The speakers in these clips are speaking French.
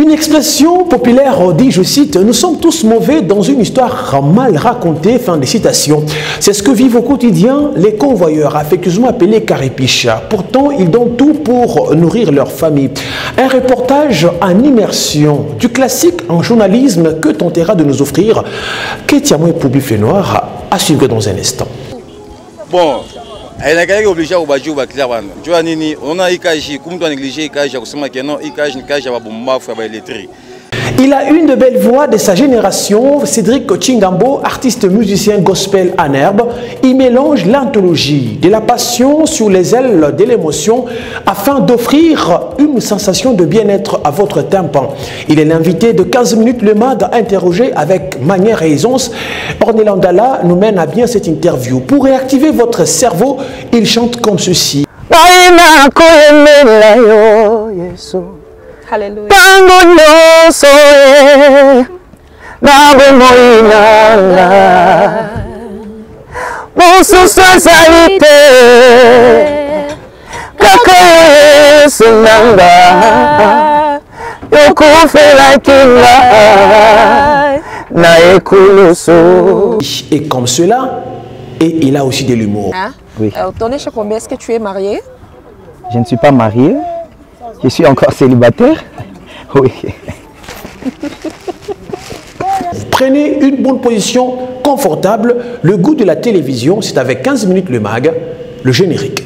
Une expression populaire dit, je cite, « Nous sommes tous mauvais dans une histoire mal racontée », fin de citation. C'est ce que vivent au quotidien les convoyeurs, affectueusement appelés caripicha. Pourtant, ils donnent tout pour nourrir leur famille. Un reportage en immersion du classique en journalisme que tentera de nous offrir Ketiamoué Public Noir, à suivre dans un instant. Bon. Elle est obligée de faire des choses. On a IKJ, comme on a négligé IKJ, on a IKJ, Il a une de belles voix de sa génération, Cédric Chingambo, artiste musicien gospel en herbe. Il mélange l'anthologie de la passion sur les ailes de l'émotion afin d'offrir une sensation de bien-être à votre tympan. Il est l'invité de 15 minutes le MAD interrogé avec manière et aisance. Ornelan Dalla nous mène à bien cette interview. Pour réactiver votre cerveau, il chante comme ceci. Alléluia. Et comme cela, et il a aussi de l'humour. Hein? Oui. Combien est-ce que tu es marié? Je ne suis pas marié. Je suis encore célibataire. Oui. Prenez une bonne position confortable. Le goût de la télévision, c'est avec 15 minutes le MAG, le générique.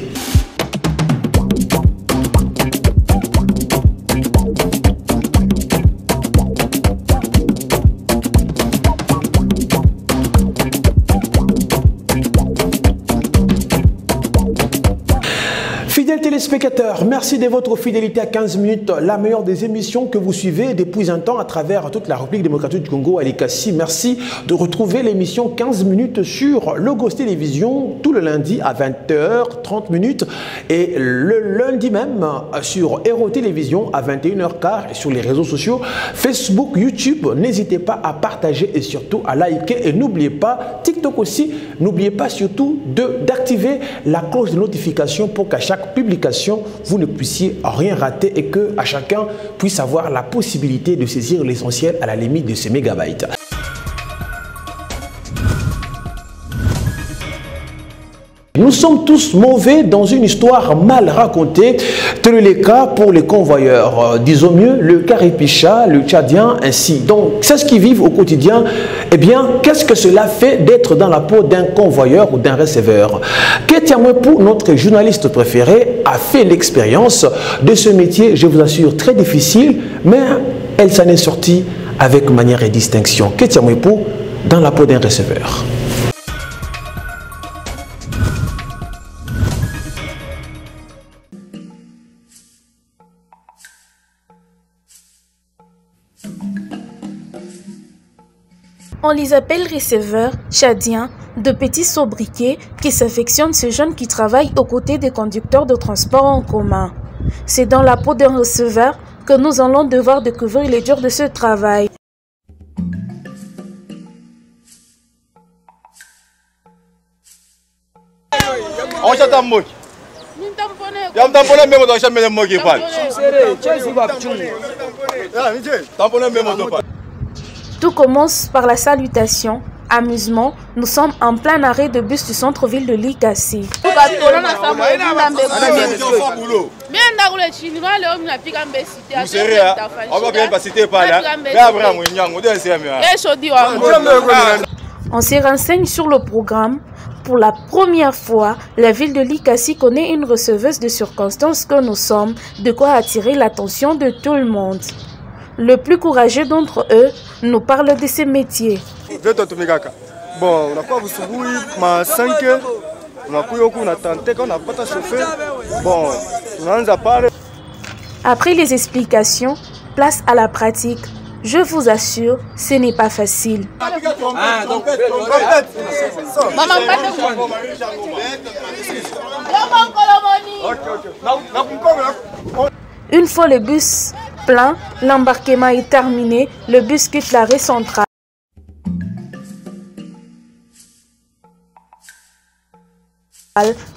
Fidèles téléspectateurs, merci de votre fidélité à 15 minutes, la meilleure des émissions que vous suivez depuis un temps à travers toute la République démocratique du Congo, Alikassi. Merci de retrouver l'émission 15 minutes sur Logos Télévision tout le lundi à 20h30 et le lundi même sur Héros Télévision à 21h15 et sur les réseaux sociaux Facebook, YouTube. N'hésitez pas à partager et surtout à liker et n'oubliez pas TikTok aussi. N'oubliez pas surtout d'activer la cloche de notification pour qu'à chaque publication, vous ne puissiez rien rater et que à chacun puisse avoir la possibilité de saisir l'essentiel à la limite de ces mégabytes. Nous sommes tous mauvais dans une histoire mal racontée. Tel est le cas pour les convoyeurs. Disons mieux, le caripicha, le tchadien, ainsi. Donc, c'est ce qu'ils vivent au quotidien. Eh bien, qu'est-ce que cela fait d'être dans la peau d'un convoyeur ou d'un receveur? Ketiamoué, notre journaliste préféré, a fait l'expérience de ce métier, je vous assure, très difficile, mais elle s'en est sortie avec manière et distinction. Ketiamoué, dans la peau d'un receveur. On les appelle receveurs, tchadiens, de petits sobriquets qui s'affectionnent ces jeunes qui travaillent aux côtés des conducteurs de transport en commun. C'est dans la peau d'un receveur que nous allons devoir découvrir les durs de ce travail. Tout commence par la salutation, amusement. Nous sommes en plein arrêt de bus du centre-ville de Likassi. On se renseigne sur le programme. Pour la première fois, la ville de Likassi connaît une receveuse de circonstances que nous sommes, de quoi attirer l'attention de tout le monde. Le plus courageux d'entre eux nous parle de ses métiers. Bon, on a quoi vous souvez, ma 5 on a tenté qu'on n'a pas chauffé. Bon, on a parlé. Après les explications, place à la pratique. Je vous assure, ce n'est pas facile. Une fois le bus plein, l'embarquement est terminé, le bus quitte l'arrêt central.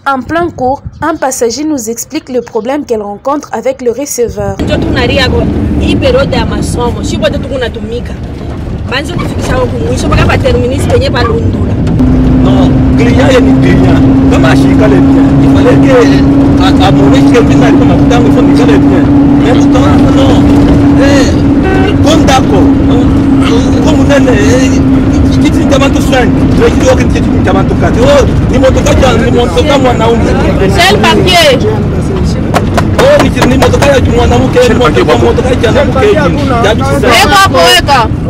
En plein cours, un passager nous explique le problème qu'elle rencontre avec le receveur. Non, client est client. Comme à Chica le bien. Il fallait que à Maurice que vous avez comme à il faut que le bien. Mais pourtant, non. Bon d'accord. Comme vous êtes, qui dit avant tout soin, je vais dire que tu dis avant tout cas. Oh, ni mon toka, ni mon toka, moi na oum. C'est le papier. Oh, ni mon toka, ni mon amour, ni mon toka, mon toka,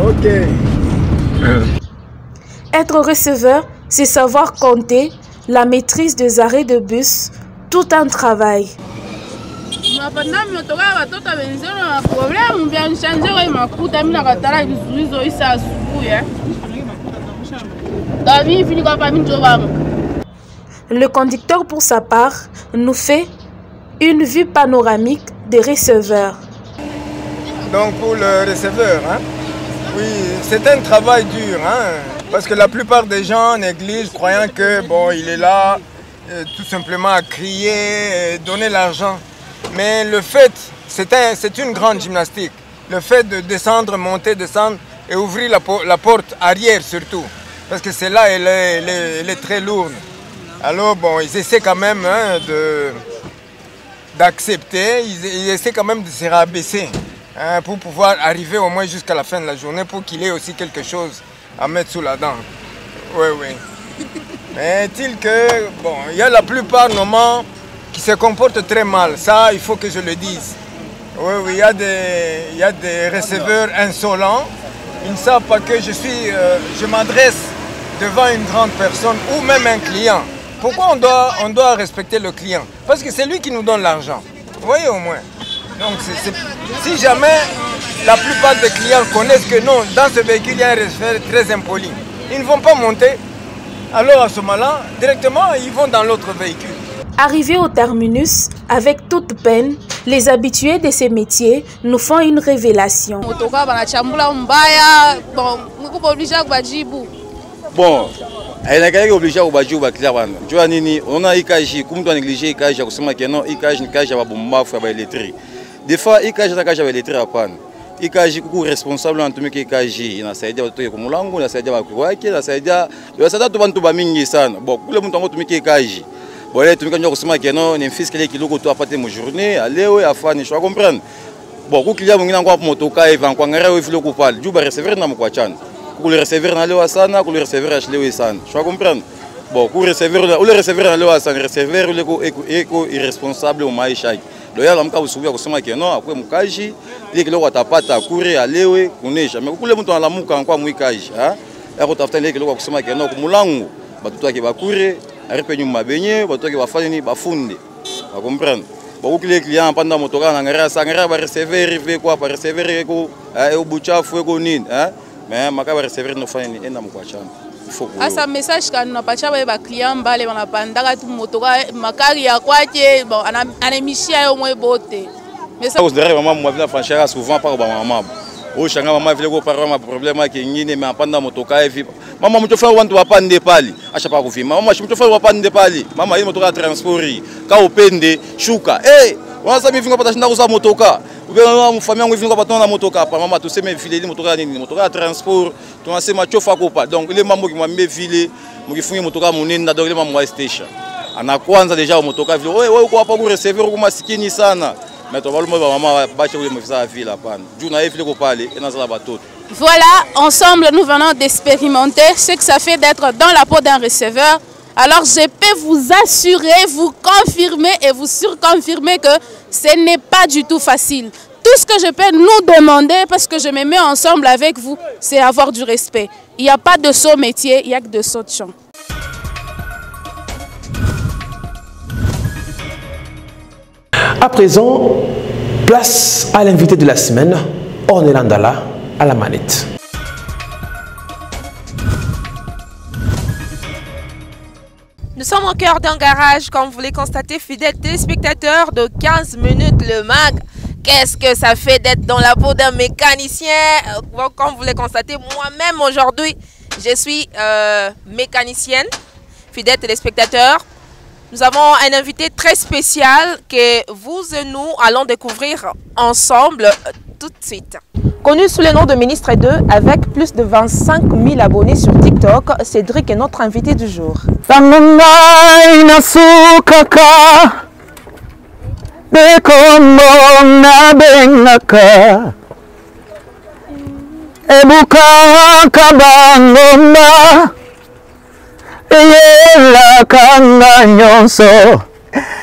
Ok. Être receveur, c'est savoir compter, la maîtrise des arrêts de bus, tout un travail. Le conducteur, pour sa part, nous fait une vue panoramique des receveurs. Donc pour le receveur, hein, oui, c'est un travail dur, hein, parce que la plupart des gens négligent, croyant que bon, il est là tout simplement à crier, donner l'argent. Mais le fait, c'est une grande gymnastique. Le fait de descendre, monter, descendre et ouvrir la porte arrière surtout, parce que c'est là elle est très lourde. Alors bon, ils essaient quand même hein, d'accepter, ils essaient quand même de se rabaisser. Hein, pour pouvoir arriver au moins jusqu'à la fin de la journée, pour qu'il ait aussi quelque chose à mettre sous la dent. Oui, oui. Mais est-il que, bon, il y a la plupart de moments qui se comportent très mal, ça il faut que je le dise. Oui, oui, il y a des receveurs insolents, ils ne savent pas que je m'adresse devant une grande personne ou même un client. Pourquoi on doit respecter le client? Parce que c'est lui qui nous donne l'argent. Vous voyez au moins. Donc si jamais la plupart des clients connaissent que non, dans ce véhicule il y a un receveur très impoli, ils ne vont pas monter, alors à ce moment-là, directement ils vont dans l'autre véhicule. Arrivés au terminus, avec toute peine, les habitués de ces métiers nous font une révélation. Bon, elle est obligée de faire des clients. Tu vois, on a IKJ, comme tu as négligé IKJ, IKJ va bomber, il va électrique. Des fois, IKJ va électrique à panne. IKJ est responsable en tout cas IKJ. Il y a des gens qui sont là, il y a des gens qui sont là, il y a des gens qui sont là. Bon, tout le monde est IKJ. Bon, tu me dis que c'est un fils qui est là, qui a passé ma journée, aller où à faire, je comprends. Bon, quand il y a un motoka, il va encore recevoir dans mon coachan. Pour le recevoir dans le Wasana, pour le recevoir à Chlewesan. Je comprends. Bon, pour le recevoir dans le Wasana, le recevoir est irresponsable au Maïchai. Le y'a l'amka usubi ya kusema que non après mukaji ile kilo watapata kure alewe kunesha mais kule mtu analamuka kwa muikaji hein ya kutafuta ile kilo kusema que non kumulangu batutu yake bakure aripe nyuma benye batutu yake bafanye ni bafunde vous comprenez bon kule client panda motoka na ngara sangara ba recevoir rive quoi ba recevoir ko au buchafu ko nini hein mais makaba recevoir no fanye ni enda mkwachana. Asa message quand na pacha ba client bale bana pandaka tu motoka makari ya kwake bon anemishia yo mwe bote mais ça vous derrière maman moi vient franchir souvent par maman o changa maman vile ko par ma problème ki ngine mais panda motoka evi maman mtu fa wantu wapande pali acha pa kuvima maman mtu fa wapande pali maman hii motoka transport ka upende shuka wanza mivinga pata shinda kuza motoka ubena mfamia yangu mivinga pata na motoka pa mama tuseme vile ile motoka nini motoka transport tunasema chofa kopa donc ile mambo kimwambie vile mkifunga motoka munenda donc ile mambo wa station ana kwanza deja motoka vile wewe uko hapa ku receiver uko masikini sana mais to balmo ba mama bache ule mfisa vile hapana juu na vile ko pale inazala batoto. Voilà, ensemble nous venons d'expérimenter ce que ça fait d'être dans la peau d'un receveur. Alors je peux vous assurer, vous confirmer et vous surconfirmer que ce n'est pas du tout facile. Tout ce que je peux nous demander, parce que je me mets ensemble avec vous, c'est avoir du respect. Il n'y a pas de saut métier, il n'y a que de saut de champ. À présent, place à l'invité de la semaine, Ornella Ndala, à la manette. Nous sommes au cœur d'un garage, comme vous l'avez constaté, fidèles téléspectateurs de 15 minutes le mag. Qu'est-ce que ça fait d'être dans la peau d'un mécanicien? Comme vous l'avez constaté, moi-même aujourd'hui, je suis mécanicienne, fidèle téléspectateur. Nous avons un invité très spécial que vous et nous allons découvrir ensemble tout de suite. Connu sous le nom de Ministre 2, avec plus de 25 000 abonnés sur TikTok, Cédric est notre invité du jour.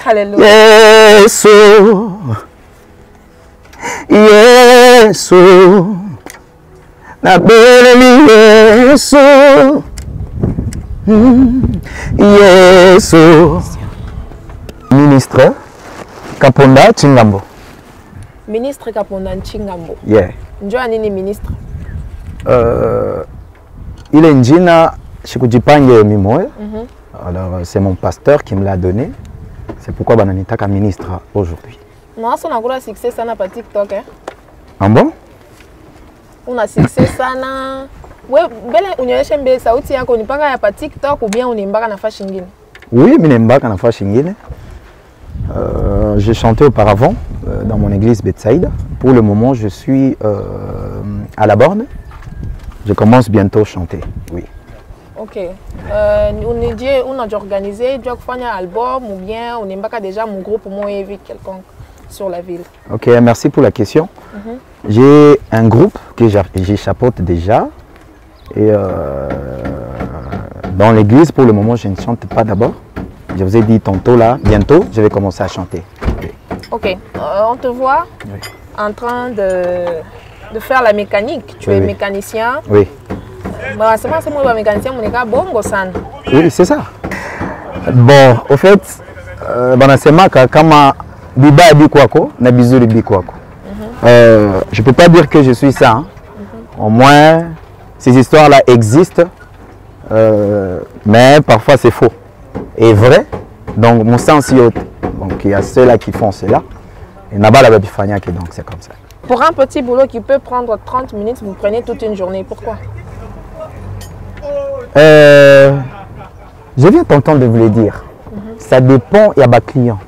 Alléluia. Yesu na beleli Yesu Yesu. Ministre Kaponda Chingambo. Ministre Kaponda Chingambo. Yeah. Njoo nini ministre? Ile njina shikujipange mimoya. Alors c'est mon pasteur qui me l'a donné. C'est pourquoi bananitaka ministre aujourd'hui. Non, on a un succès sana pa TikTok hein. Ah bon? On a succès sana. Ouais, belle unyonyeshe mbele sauti yako unipanga ya pa TikTok ou bien unimbaka na fashi ngine? Oui, minimbaka na fashi ngine. J'ai chanté auparavant dans mon église Betsaïda. Pour le moment, je suis à la borne. Je commence bientôt à chanter, oui. Ok. On a déjà organisé, tu as fait un album ou bien on est déjà mon groupe ou mon quelconque sur la ville. Ok, merci pour la question. J'ai un groupe que j'ai chapeaute déjà. Et dans l'église, pour le moment, je ne chante pas d'abord. Je vous ai dit tantôt là, bientôt, je vais commencer à chanter. Okay. Ok, on te voit en train de faire la mécanique. Tu es mécanicien. Oui. Oui, c'est ça. Bon, au fait, je ne peux pas dire que je suis ça. Hein. Au moins, ces histoires-là existent, mais parfois c'est faux. Et vrai, donc mon sens y est. Donc il y a ceux-là qui font cela. Et Nabal a donc c'est comme ça. Pour un petit boulot qui peut prendre 30 minutes, vous prenez toute une journée. Pourquoi? Je viens t'entendre de vous le dire. Ça dépend, il y a des clients.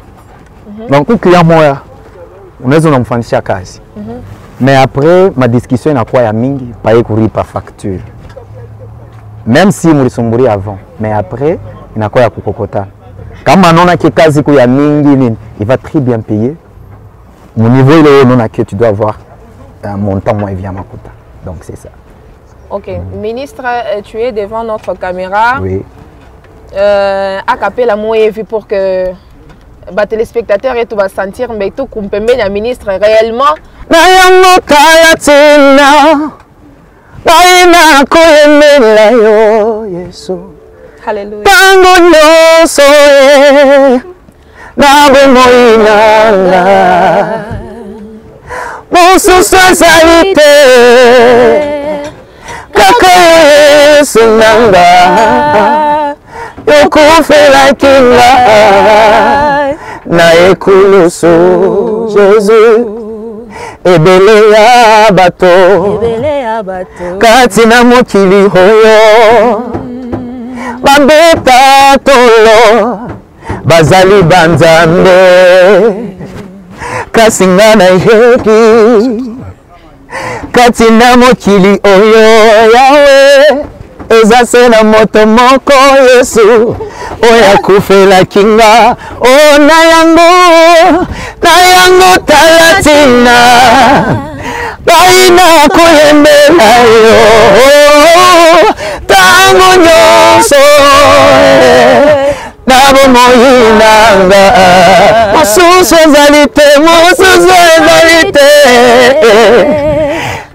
Donc, un client, moi, on est un enfant chaque case. Mais après, ma discussion est quoi? Il y a mingi, pas courir par facture. Même si je suis avant. Mais après, il y a quoi? Il y a kokota. Quand on a quelque chose qui est mingi, il va très bien payer. Mon niveau, il est non que tu dois avoir un montant moins via ma quota. Donc, c'est ça. Ok. Ministre, tu es devant notre caméra. Oui. Acapé la moyenne pour que les téléspectateurs et tout va sentir mais tout comme le ministre réellement. Yokufela kinga na ekulusu Jésus ebele ya bato kati na mokili oyo babeta tolo bazali banzambe kasi nga na yeki kati na mokili oyo yawe eza se na moto moko Yesu oya kufela kinga o na yango talatina baina kuyembela yo tango nyonso na bomoyinanga mosusu ezali te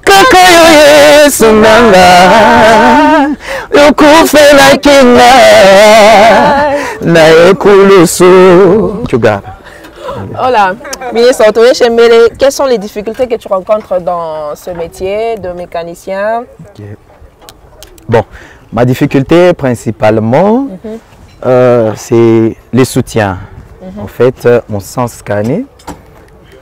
kaka yo Yesu nanga yokufela kinga na ekulusu. Hola, ministre, quelles sont les difficultés que tu rencontres dans ce métier de mécanicien? Bon, ma difficulté principalement, c'est les soutiens. En fait, mon sens scanné.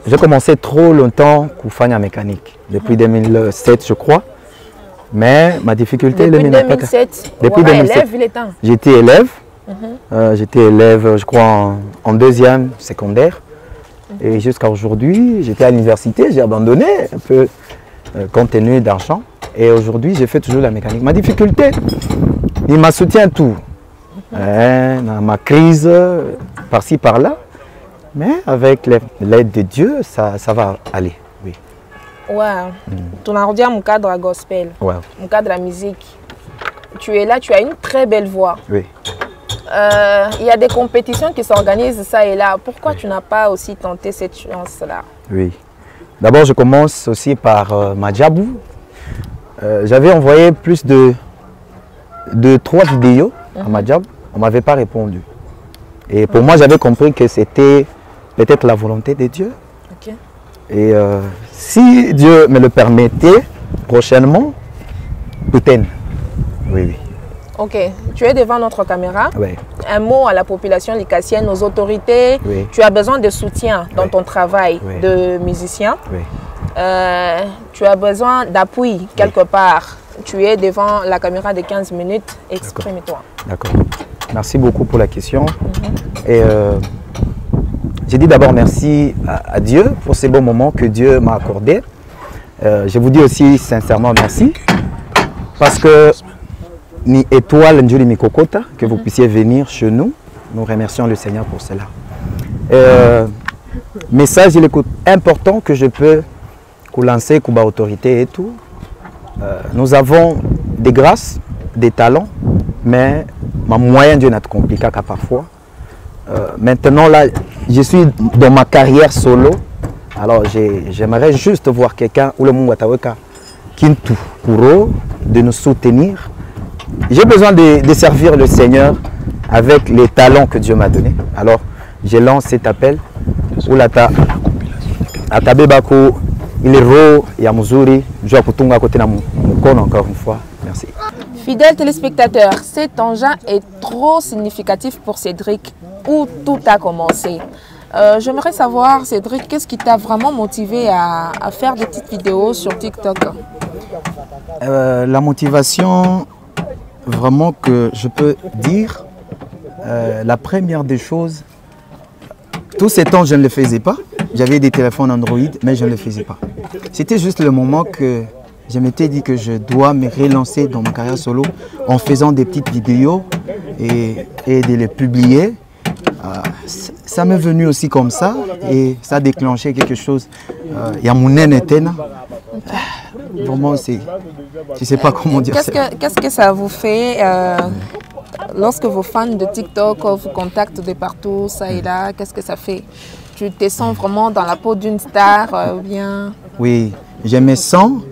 J'ai commencé trop longtemps pour faire la mécanique, depuis 2007 je crois. Mais ma difficulté depuis 2007, depuis 2007, j'étais élève J'étais élève, je crois, en deuxième secondaire. Et jusqu'à aujourd'hui, j'étais à l'université, j'ai abandonné un peu compte tenu d'argent. Et aujourd'hui, j'ai fait toujours la mécanique. Ma difficulté, il m'a soutenu tout. Dans ma crise, par-ci, par-là. Mais avec l'aide de Dieu, ça va aller. Oui. Ouais. Tu as dit mon cadre gospel, mon cadre la musique. Tu es là, tu as une très belle voix. Oui. Il y a des compétitions qui s'organisent ça et là. Pourquoi tu n'as pas aussi tenté cette chance-là? Oui. D'abord, je commence aussi par Madjabou. J'avais envoyé plus de 3 vidéos à Madjabou. On ne m'avait pas répondu. Et pour moi, j'avais compris que c'était peut-être la volonté de Dieu. Okay. Et si Dieu me le permettait, prochainement, peut-être. Oui, oui. Ok, tu es devant notre caméra. Oui. Un mot à la population licassienne, aux autorités. Oui. Tu as besoin de soutien dans ton travail de musicien. Oui. Tu as besoin d'appui quelque part. Tu es devant la caméra de 15 minutes. Exprime-toi. D'accord. Merci beaucoup pour la question. Et j'ai dit d'abord merci à Dieu pour ces bons moments que Dieu m'a accordés. Je vous dis aussi sincèrement merci parce que ni étoile Njuri Mikokota, que vous puissiez venir chez nous. Nous remercions le Seigneur pour cela. Message il est important que je peux lancer pour l'autorité et tout. Nous avons des grâces, des talents, mais ma moyenne Dieu n'a compliqué qu'à parfois. Maintenant là, je suis dans ma carrière solo. Alors j'aimerais juste voir quelqu'un ou le monde Kintu pour eux de nous soutenir. J'ai besoin de servir le Seigneur avec les talents que Dieu m'a donnés. Alors je lance cet appel. Oulata Atabebako, Ilero, Yamuzuri, Joakutunga côté Namukon encore une fois. Merci. Fidèles téléspectateurs, cet engin est trop significatif pour Cédric, où tout a commencé. J'aimerais savoir, Cédric, qu'est-ce qui t'a vraiment motivé à faire des petites vidéos sur TikTok? La motivation, vraiment que je peux dire, la première des choses, tous ces temps je ne le faisais pas. J'avais des téléphones Android, mais je ne le faisais pas. C'était juste le moment que je m'étais dit que je dois me relancer dans ma carrière solo en faisant des petites vidéos et de les publier. Ça m'est venu aussi comme ça et ça a déclenché quelque chose. Il y a mon étenne. Vraiment, je ne sais pas comment dire ça. Qu'est-ce que ça vous fait lorsque vos fans de TikTok vous contactent de partout, ça et là? Qu'est-ce que ça fait? Tu te sens vraiment dans la peau d'une star bien? Oui, je me sens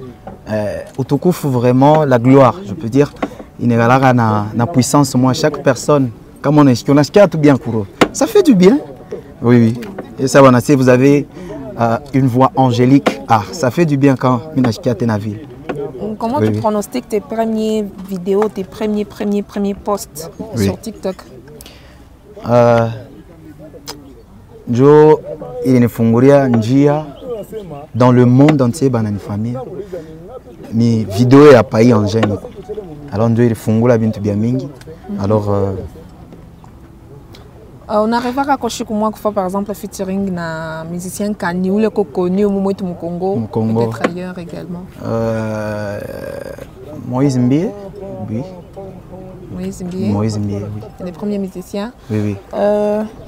au tout coup vraiment la gloire. Je peux dire, il y a la puissance. Moi, chaque personne, comme on est, tout bien pour eux. Ça fait du bien. Oui, oui. Et ça, vous avez une voix angélique. Ah, ça fait du bien quand on ville. Comment tu pronostiques tes premières vidéos, tes premiers posts sur TikTok? Joe, il est funguria njia dans le monde entier, dans une famille. Mes vidéos à pays en gêne. Alors, Joe, il est fungula bintu bien mingi. Alors, on arrive à raccrocher comme moi, par exemple, featuring na musicien Kani ou le connu au moment du Congo, peut-être ailleurs également. Moïse Mbie, oui. Moïse Mbie. Moïse Mbie, oui. Les premiers musiciens. Oui, oui.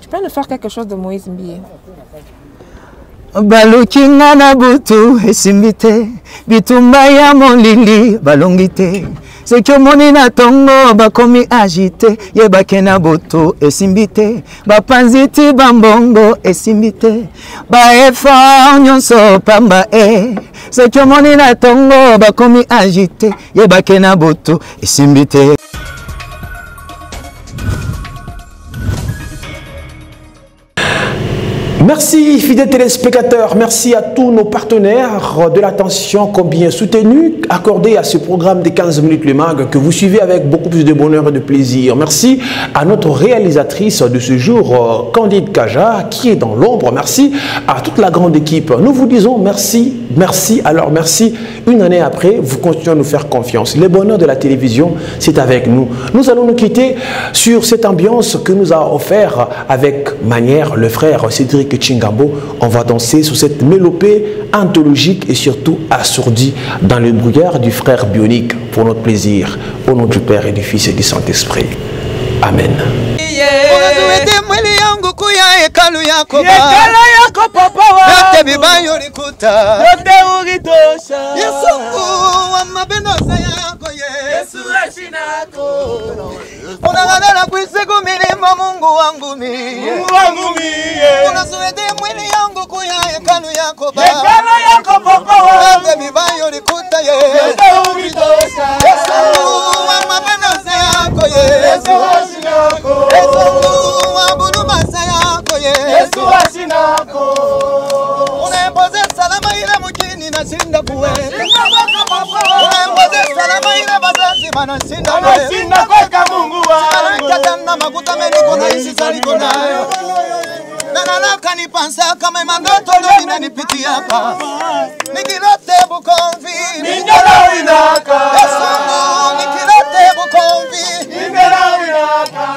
Tu peux nous faire quelque chose de Moïse Mbie? Balukinga na butu esimbite bitumba ya molili balongite sekyo moni na tongo bakomi agite yebake na butu esimbite bapanziti bambongo esimbite baefa nyonso pamba sekyo moni na tongo bakomi agite yebake na butu esimbite. Merci fidèles téléspectateurs, merci à tous nos partenaires de l'attention combien soutenue accordée à ce programme de 15 minutes le mag que vous suivez avec beaucoup plus de bonheur et de plaisir. Merci à notre réalisatrice de ce jour, Candide Kaja, qui est dans l'ombre. Merci à toute la grande équipe. Nous vous disons merci, merci, alors merci. Une année après, vous continuez à nous faire confiance. Le bonheur de la télévision, c'est avec nous. Nous allons nous quitter sur cette ambiance que nous a offert avec manière le frère Cédric Chingambo. On va danser sur cette mélopée anthologique et surtout assourdie dans le brouillard du frère bionique pour notre plaisir. Au nom du Père et du Fils et du Saint-Esprit. Amen. Unagadala kuisiku milima Mungu wangu mie Unasuete mwili yangu kuya hekalu yako Baba Ate mibayo likuta Yesu wa mapenzi yako Yesu wa bulumasa yako Yesu Unaemboze salama ile mjini na shinda kuweka Unaemboze salama ile bazazi manashinda kuweka Mungu wangu Katana makuta meniko na isi saliko nayo Nanalaka nipansa kama imandoto domina nipiti hapa Nikilote bukonvi Ningela winaka Yesu nikilote bukonvi Ningela winaka